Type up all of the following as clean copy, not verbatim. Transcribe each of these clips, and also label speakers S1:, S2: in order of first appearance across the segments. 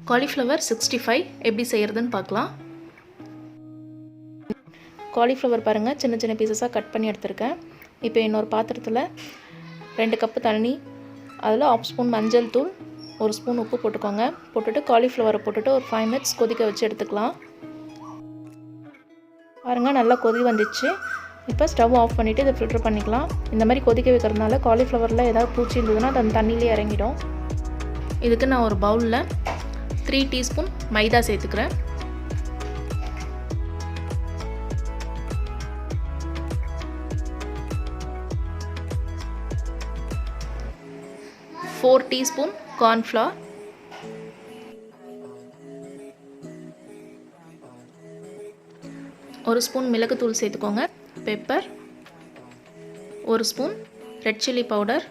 S1: Cauliflower 65 எப்படி செய்கிறதுன்னு பார்க்கலாம். காலிஃப்ளவர் பாருங்கள், சின்ன சின்ன பீசஸாக கட் பண்ணி எடுத்துருக்கேன். இப்போ இன்னொரு பாத்திரத்தில் 2 கப்பு தண்ணி, அதில் 1/2 ஸ்பூன் மஞ்சள் தூள், 1 ஸ்பூன் உப்பு போட்டுக்கோங்க. போட்டுட்டு காலிஃப்ளவரை போட்டுட்டு ஒரு 5 மினிட்ஸ் கொதிக்க வச்சு எடுத்துக்கலாம். பாருங்கள், நல்லா கொதி வந்துச்சு. இப்போ ஸ்டவ் ஆஃப் பண்ணிவிட்டு இதை ஃபில்டர் பண்ணிக்கலாம். இந்த மாதிரி கொதிக்க வைக்கிறதுனால காலிஃப்ளவரில் ஏதாவது பூச்சி இருந்ததுன்னா அது அந்த தண்ணியிலே இறங்கிடும். இதுக்கு நான் ஒரு பவுலில் 3 டீஸ்பூன் மைதா சேர்த்துக்கிறேன். Four டீஸ்பூன் கார்ன்ஃப்ளவர், 1 ஸ்பூன் மிளகுத்தூள் சேர்த்துக்கோங்க. Pepper, 1 spoon red chilli powder,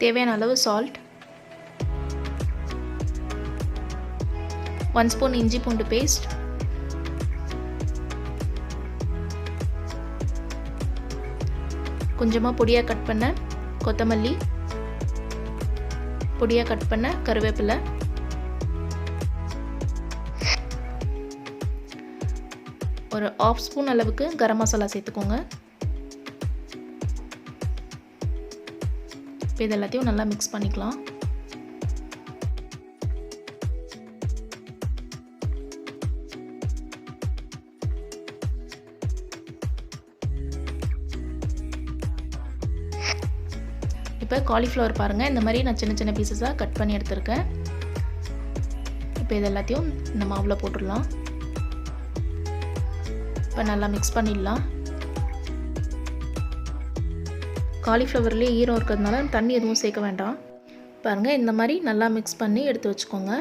S1: தேவையான அளவு சால்ட், 1 ஸ்பூன் இஞ்சி பூண்டு பேஸ்ட், கொஞ்சமாக பொடியாக கட் பண்ண கொத்தமல்லி, பொடியாக கட் பண்ண கருவேப்பிலை, ஒரு 1/2 ஸ்பூன் அளவுக்கு கரம் மசாலா சேர்த்துக்கோங்க. இப்போ இது எல்லாத்தையும் நல்லா மிக்ஸ் பண்ணிக்கலாம். இப்போ காலிஃப்ளவர் பாருங்கள், இந்த மாதிரி நான் சின்ன சின்ன பீசஸாக கட் பண்ணி எடுத்துருக்கேன். இப்போ இது எல்லாத்தையும் இந்த மாவில் போட்டுடலாம். இப்போ நல்லா மிக்ஸ் பண்ணிடலாம். காலிஃப்ளவர்லேயே ஈரம் இருக்கிறதுனால தண்ணி எதுவும் சேர்க்க வேண்டாம். பாருங்கள், இந்த மாதிரி நல்லா மிக்ஸ் பண்ணி எடுத்து வச்சுக்கோங்க.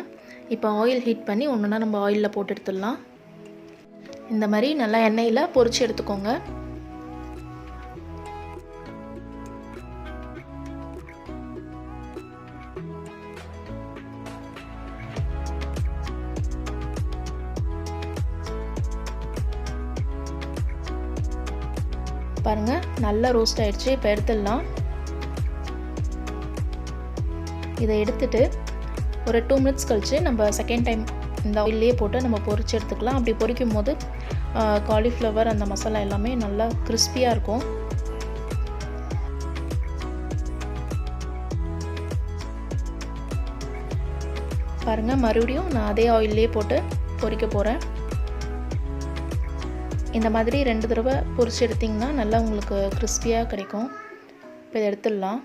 S1: இப்போ ஆயில் ஹீட் பண்ணி ஒன்றுனா நம்ம ஆயிலில் போட்டு எடுத்துடலாம். இந்த மாதிரி நல்லா எண்ணெயில் பொரிச்சு எடுத்துக்கோங்க. பாருங்கள், நல்லா ரோஸ்ட் ஆகிடுச்சு. இப்போ எடுத்துடலாம். இதை எடுத்துட்டு ஒரு 2 மினிட்ஸ் கழித்து நம்ம செகண்ட் டைம் இந்த ஆயிலே போட்டு நம்ம பொரிச்சு எடுத்துக்கலாம். அப்படி பொரிக்கும் போது காலிஃப்ளவர் அந்த மசாலா எல்லாமே நல்லா கிறிஸ்பியாக இருக்கும். பாருங்கள், மறுபடியும் நான் அதே ஆயிலே போட்டு பொரிக்க போகிறேன். இந்த மாதிரி 2 தடவை பொரிச்சு எடுத்திங்கன்னா நல்லா உங்களுக்கு கிறிஸ்பியாக கிடைக்கும். இப்போ இதை எடுத்துடலாம்.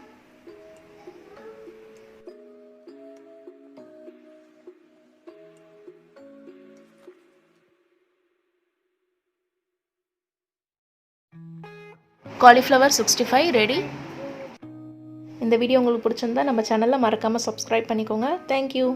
S1: Cauliflower 65 ready. இந்த வீடியோ உங்களுக்கு பிடிச்சிருந்தா நம்ம சேனலை மறக்காமல் சப்ஸ்கிரைப் பண்ணிக்கோங்க. தேங்க்யூ.